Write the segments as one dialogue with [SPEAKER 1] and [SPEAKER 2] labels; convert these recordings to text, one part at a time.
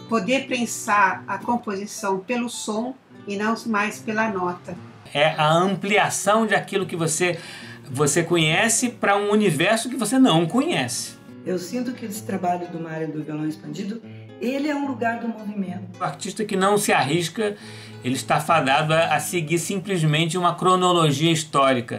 [SPEAKER 1] poder pensar a composição pelo som e não mais pela nota.
[SPEAKER 2] É a ampliação de aquilo que você conhece para um universo que você não conhece.
[SPEAKER 3] Eu sinto que esse trabalho do Mário do Violão Expandido, ele é um lugar do movimento.
[SPEAKER 2] O artista que não se arrisca, ele está fadado a seguir simplesmente uma cronologia histórica.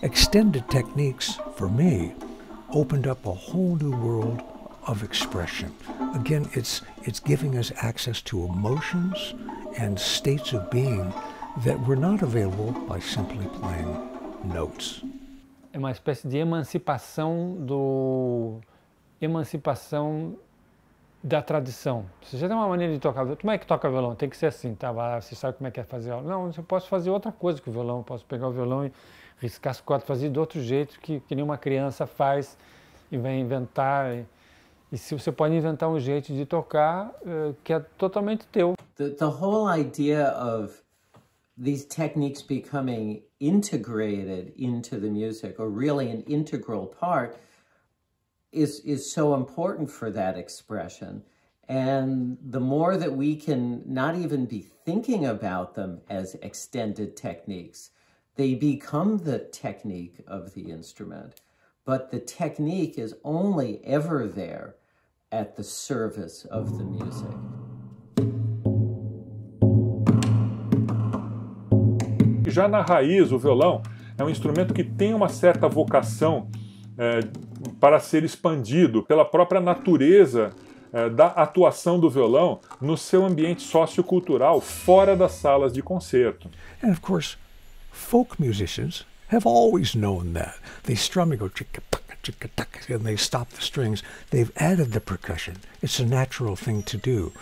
[SPEAKER 4] Extended techniques, for me, opened up a whole new world of expression. Again, it's giving us access to emotions and states of being that were not available by simply playing notes.
[SPEAKER 5] É uma espécie de emancipação da tradição. Você já tem uma maneira de tocar. Como é que toca violão? Tem que ser assim, tá? Você sabe como é que é fazer. Não, eu posso fazer outra coisa com o violão. Eu posso pegar o violão e riscar as cordas, fazer de outro jeito que nenhuma criança faz e vai inventar. E se você pode inventar um jeito de tocar que é totalmente teu.
[SPEAKER 6] The whole idea of these techniques becoming integrated into the music, or really an integral part, is so important for that expression. And the more that we can not even be thinking about them as extended techniques, they become the technique of the instrument. But the technique is only ever there at the service of the music.
[SPEAKER 7] Já na raiz, o violão é um instrumento que tem uma certa vocação para ser expandido pela própria natureza da atuação do violão no seu ambiente sociocultural fora das salas de concerto.
[SPEAKER 4] And of course, folk musicians have always known that. They strum and go chicka-tuck, and they stop the strings. They've added the percussion. It's a natural thing to do.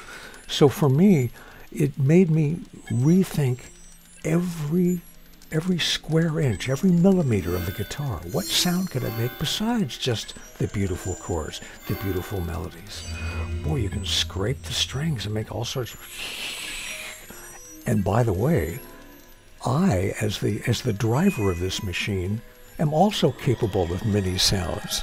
[SPEAKER 4] So for me, it made me rethink every square inch, every millimeter of the guitar. What sound could I make besides just the beautiful chords, the beautiful melodies? Boy, you can scrape the strings and make all sorts of... And by the way, I, as the driver of this machine, am also capable of many sounds,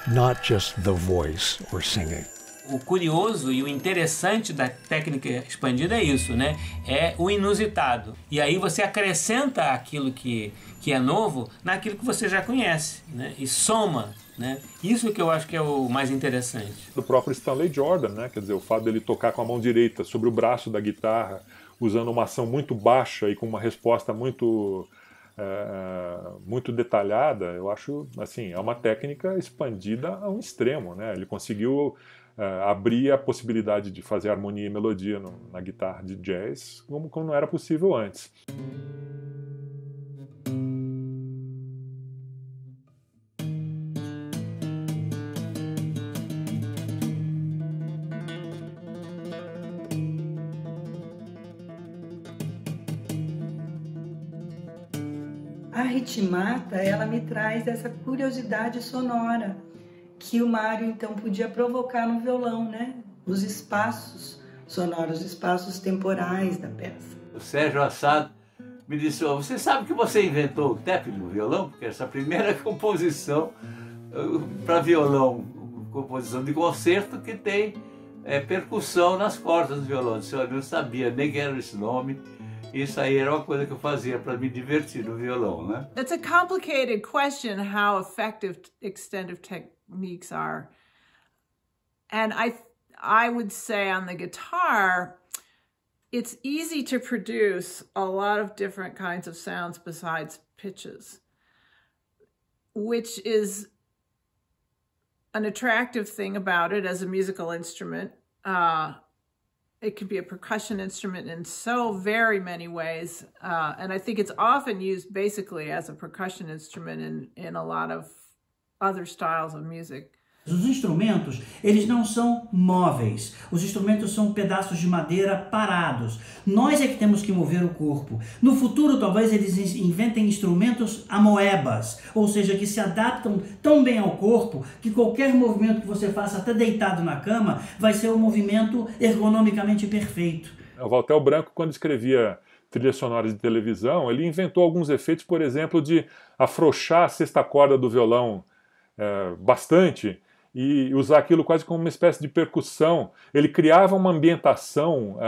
[SPEAKER 4] not just the voice or singing.
[SPEAKER 2] O curioso e o interessante da técnica expandida é isso, né? É o inusitado. E aí você acrescenta aquilo que é novo naquilo que você já conhece, né? E soma, né? Isso que eu acho que é o mais interessante.
[SPEAKER 7] Do próprio Stanley Jordan, né? Quer dizer, o fato dele tocar com a mão direita sobre o braço da guitarra, usando uma ação muito baixa e com uma resposta muito detalhada, eu acho, assim, é uma técnica expandida a um extremo, né? Ele conseguiu abrir a possibilidade de fazer harmonia e melodia na guitarra de jazz como não era possível antes.
[SPEAKER 3] A ritmata, ela me traz essa curiosidade sonora que o Mário então podia provocar no violão, né? Os espaços sonoros, os espaços temporais da peça.
[SPEAKER 8] O Sérgio Assad me disse: você sabe que você inventou o tap no violão? Porque essa primeira composição para violão, composição de concerto que tem percussão nas cordas do violão. Eu disse: eu não sabia nem que era esse nome. Isso aí era uma coisa que eu fazia para me divertir no violão, né?
[SPEAKER 9] That's a complicated question, how effective extended techniques are. And I would say on the guitar, it's easy to produce a lot of different kinds of sounds besides pitches, which is an attractive thing about it as a musical instrument. It could be a percussion instrument in so very many ways, and I think it's often used basically as a percussion instrument in a lot of other styles of music.
[SPEAKER 10] Os instrumentos, eles não são móveis. Os instrumentos são pedaços de madeira parados. Nós é que temos que mover o corpo. No futuro, talvez eles inventem instrumentos amoebas, ou seja, que se adaptam tão bem ao corpo que qualquer movimento que você faça, até deitado na cama, vai ser um movimento ergonomicamente perfeito.
[SPEAKER 7] O Valtel Branco, quando escrevia trilhas sonoras de televisão, ele inventou alguns efeitos, por exemplo, de afrouxar a sexta corda do violão bastante, e usar aquilo quase como uma espécie de percussão. Ele criava uma ambientação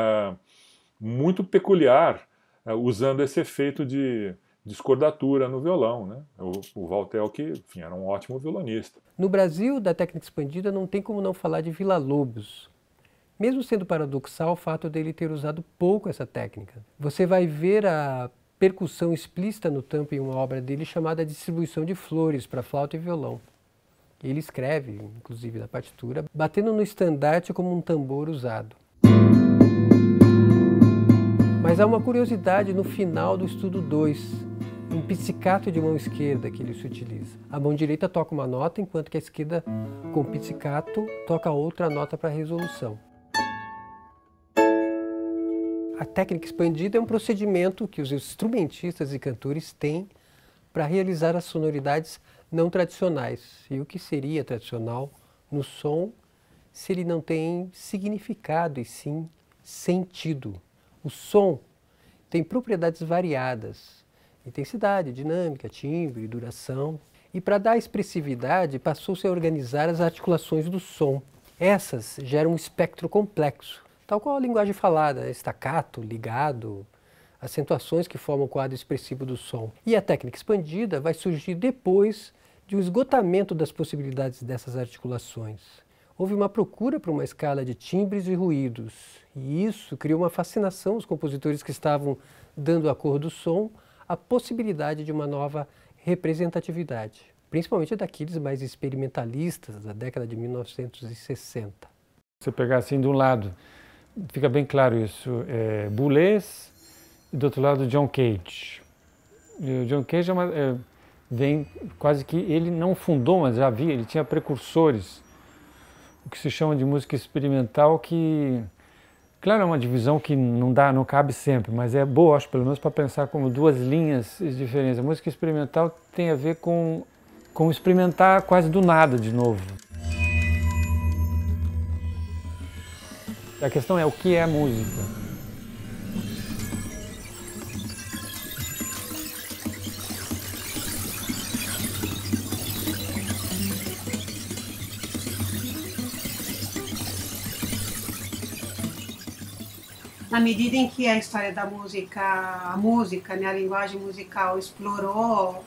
[SPEAKER 7] muito peculiar, usando esse efeito de escordatura no violão, né? O Valtel, que enfim, era um ótimo violonista.
[SPEAKER 11] No Brasil, da técnica expandida, não tem como não falar de Villa-Lobos. Mesmo sendo paradoxal o fato dele ter usado pouco essa técnica. Você vai ver a percussão explícita no tampo em uma obra dele chamada Distribuição de Flores para flauta e violão. Ele escreve, inclusive, na partitura, batendo no estandarte como um tambor usado. Mas há uma curiosidade no final do estudo 2, um pizzicato de mão esquerda que ele se utiliza. A mão direita toca uma nota, enquanto que a esquerda, com o pizzicato, toca outra nota para resolução. A técnica expandida é um procedimento que os instrumentistas e cantores têm para realizar as sonoridades não tradicionais. E o que seria tradicional no som se ele não tem significado e sim sentido? O som tem propriedades variadas, intensidade, dinâmica, timbre, duração. E para dar expressividade, passou-se a organizar as articulações do som. Essas geram um espectro complexo, tal qual a linguagem falada, staccato, ligado, acentuações que formam o quadro expressivo do som. E a técnica expandida vai surgir depois de um esgotamento das possibilidades dessas articulações. Houve uma procura por uma escala de timbres e ruídos, e isso criou uma fascinação aos compositores que estavam dando à cor do som a possibilidade de uma nova representatividade, principalmente daqueles mais experimentalistas da década de 1960.
[SPEAKER 5] Você pegar assim de um lado, fica bem claro isso, Boulez, e do outro lado John Cage. E o John Cage vem quase que ele não fundou, mas já havia, ele tinha precursores, o que se chama de música experimental, que, claro, é uma divisão que não cabe sempre, mas é boa, acho, pelo menos para pensar como duas linhas diferentes. A música experimental tem a ver com experimentar quase do nada de novo. A questão é o que é a música.
[SPEAKER 1] Na medida em que a história da música, né, a linguagem musical explorou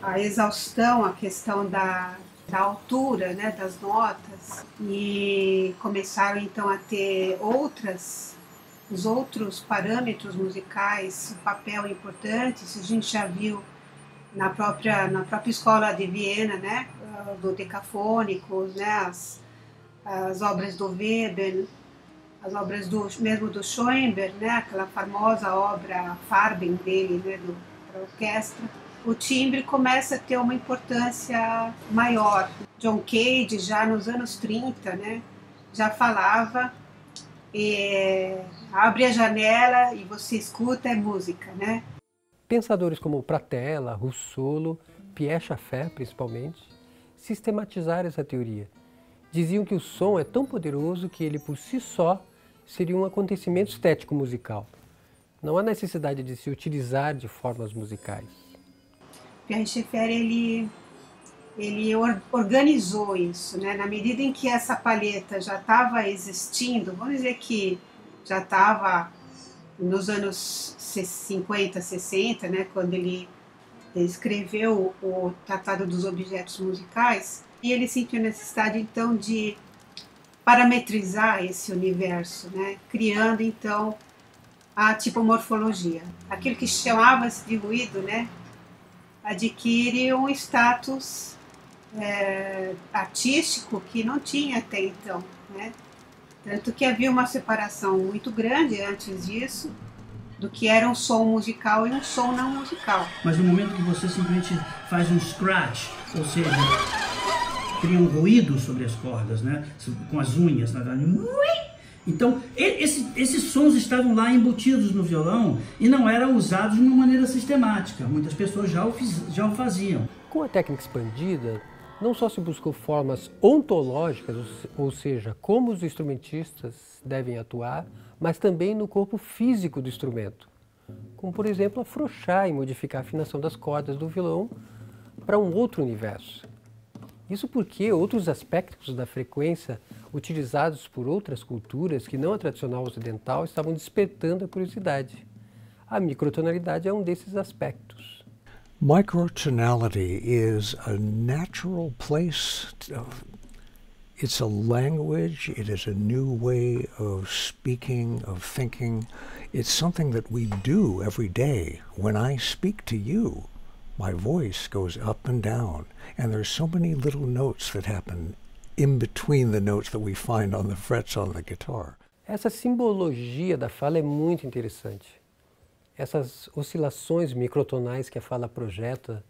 [SPEAKER 1] a exaustão, a questão da altura, né, das notas, e começaram então a ter os outros parâmetros musicais, um papel importante. Isso a gente já viu na própria escola de Viena, né, do decafônico, né, as obras do Weber, as obras mesmo do Schoenberg, né, aquela famosa obra Farben dele, né, para a orquestra. O timbre começa a ter uma importância maior. John Cage, já nos anos 30, né, já falava, abre a janela e você escuta, é música, né?
[SPEAKER 11] Pensadores como Pratella, Russolo, Pierre Schaeffer, principalmente, sistematizaram essa teoria. Diziam que o som é tão poderoso que ele, por si só, seria um acontecimento estético musical. Não há necessidade de se utilizar de formas musicais.
[SPEAKER 1] Pierre Schaeffer, ele organizou isso, né? Na medida em que essa palheta já estava existindo, vamos dizer que já estava nos anos 50, 60, né? Quando ele escreveu o Tratado dos Objetos Musicais, e ele sentiu necessidade então de parametrizar esse universo, né? Criando então a tipomorfologia. Aquilo que chamava-se de ruído, né? Adquire um status artístico que não tinha até então, né? Tanto que havia uma separação muito grande antes disso do que era um som musical e um som não musical.
[SPEAKER 10] Mas no momento que você simplesmente faz um scratch, ou seja, cria um ruído sobre as cordas, né? Com as unhas, na verdade. Então, esses sons estavam lá embutidos no violão e não eram usados de uma maneira sistemática. Muitas pessoas já o faziam.
[SPEAKER 11] Com a técnica expandida, não só se buscou formas ontológicas, ou seja, como os instrumentistas devem atuar, mas também no corpo físico do instrumento, como, por exemplo, afrouxar e modificar a afinação das cordas do violão para um outro universo. Isso porque outros aspectos da frequência utilizados por outras culturas que não a tradicional ocidental estavam despertando a curiosidade. A microtonalidade é um desses aspectos.
[SPEAKER 4] Microtonality is a natural place. It's a language. It is a new way of speaking, of thinking. It's something that we do every day. When I speak to you, my voice goes up and down, and there's so many little notes that happen in between the notes that we find on the frets on the guitar.
[SPEAKER 11] Essa simbologia da fala é muito interessante. Essas oscilações microtonais que a fala projeta,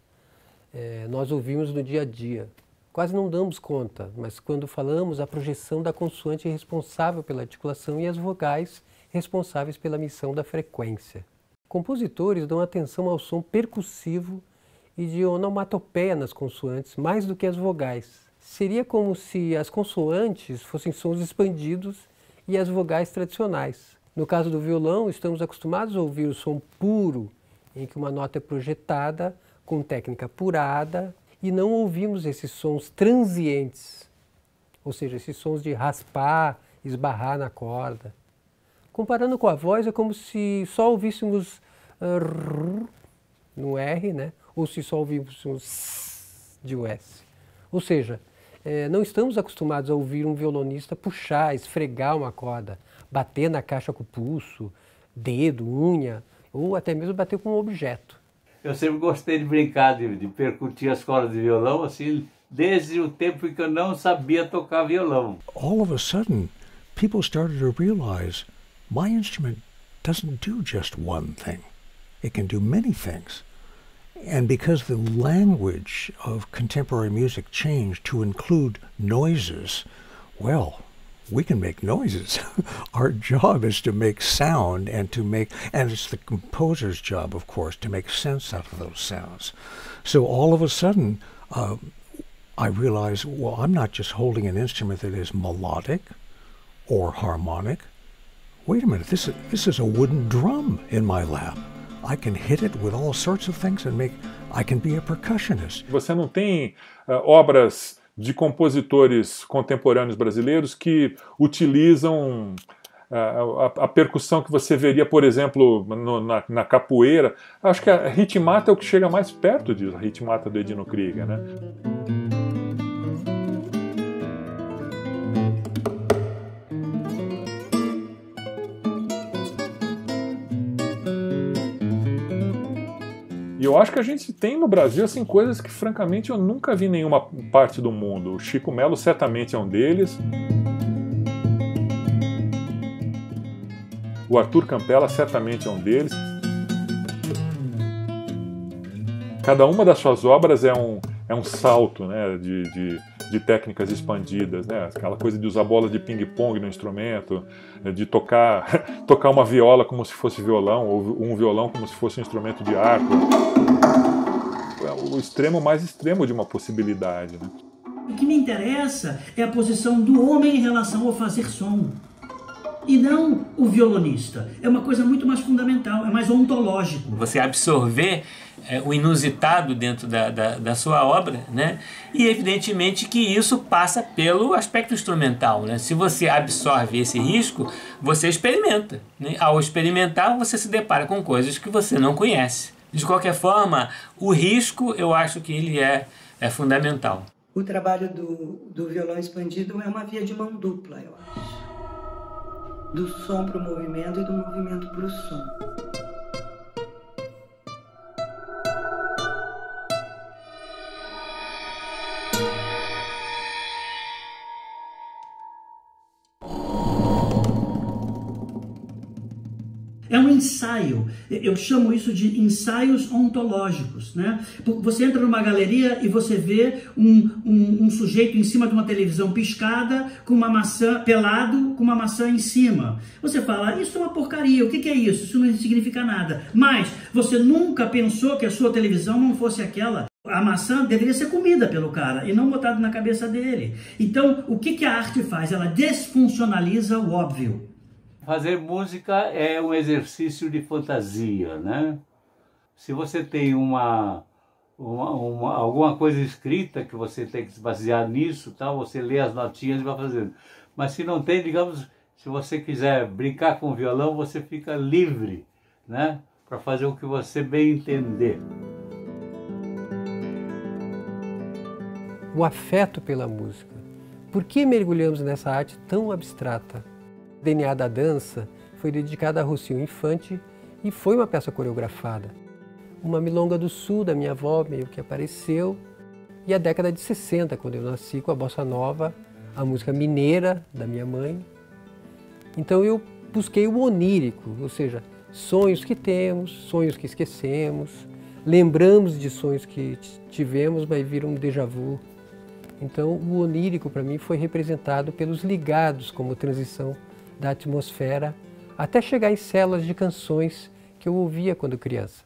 [SPEAKER 11] nós ouvimos no dia a dia. Quase não damos conta, mas quando falamos, a projeção da consoante responsável pela articulação e as vogais responsáveis pela emissão da frequência. Compositores dão atenção ao som percussivo e de onomatopeia nas consoantes mais do que as vogais. Seria como se as consoantes fossem sons expandidos e as vogais tradicionais. No caso do violão, estamos acostumados a ouvir o som puro, em que uma nota é projetada com técnica apurada, e não ouvimos esses sons transientes, ou seja, esses sons de raspar, esbarrar na corda. Comparando com a voz, é como se só ouvíssemos no R, né? Ou se só ouvíssemos de um S. Ou seja, não estamos acostumados a ouvir um violonista puxar, esfregar uma corda, bater na caixa com o pulso, dedo, unha, ou até mesmo bater com um objeto.
[SPEAKER 8] Eu sempre gostei de brincar, de percutir as cordas de violão, assim, desde o tempo em que eu não sabia tocar violão.
[SPEAKER 4] All of a sudden, people started to realize my instrument doesn't do just one thing. It can do many things. And because the language of contemporary music changed to include noises, well, we can make noises. Our job is to make sound and it's the composer's job, of course, to make sense out of those sounds. So all of a sudden, I realized, well, I'm not just holding an instrument that is melodic or harmonic. Wait a minute, this is a wooden drum in my lap. I can hit it with all sorts of things and I can be a percussionist.
[SPEAKER 7] Você não tem obras de compositores contemporâneos brasileiros que utilizam a percussão que você veria, por exemplo, na capoeira. Acho que a ritmata é o que chega mais perto disso, a ritmata do Edino Krieger, né? E eu acho que a gente tem no Brasil assim, coisas que, francamente, eu nunca vi em nenhuma parte do mundo. O Chico Melo certamente é um deles. O Arthur Campela certamente é um deles. Cada uma das suas obras é um salto, né, de técnicas expandidas, né? Aquela coisa de usar bola de ping-pong no instrumento, de tocar uma viola como se fosse violão, ou um violão como se fosse um instrumento de arco. O extremo mais extremo de uma possibilidade, né?
[SPEAKER 10] O que me interessa é a posição do homem em relação ao fazer som, e não o violonista. É uma coisa muito mais fundamental, é mais ontológico.
[SPEAKER 2] Você absorver o inusitado dentro da sua obra, né? E evidentemente que isso passa pelo aspecto instrumental, né? Se você absorve esse risco, você experimenta, né? Ao experimentar, você se depara com coisas que você não conhece. De qualquer forma, o risco, eu acho que ele é fundamental.
[SPEAKER 3] O trabalho do violão expandido é uma via de mão dupla, eu acho. Do som para o movimento e do movimento para o som.
[SPEAKER 10] É um ensaio, eu chamo isso de ensaios ontológicos, né? Você entra numa galeria e você vê um sujeito em cima de uma televisão piscada, com uma maçã, pelado, com uma maçã em cima. Você fala, isso é uma porcaria, o que é isso? Isso não significa nada. Mas você nunca pensou que a sua televisão não fosse aquela. A maçã deveria ser comida pelo cara e não botada na cabeça dele. Então, o que a arte faz? Ela desfuncionaliza o óbvio.
[SPEAKER 8] Fazer música é um exercício de fantasia, né? Se você tem alguma coisa escrita que você tem que se basear nisso, tal, você lê as notinhas e vai fazendo. Mas se não tem, digamos, se você quiser brincar com o violão, você fica livre, né? Para fazer o que você bem entender.
[SPEAKER 11] O afeto pela música. Por que mergulhamos nessa arte tão abstrata? O DNA da dança foi dedicada a Rocinho Infante e foi uma peça coreografada. Uma milonga do sul da minha avó meio que apareceu, e a década de 60, quando eu nasci, com a bossa nova, a música mineira da minha mãe. Então eu busquei o onírico, ou seja, sonhos que temos, sonhos que esquecemos, lembramos de sonhos que tivemos, mas viram um déjà vu. Então o onírico para mim foi representado pelos ligados como transição da atmosfera, até chegar em células de canções que eu ouvia quando criança.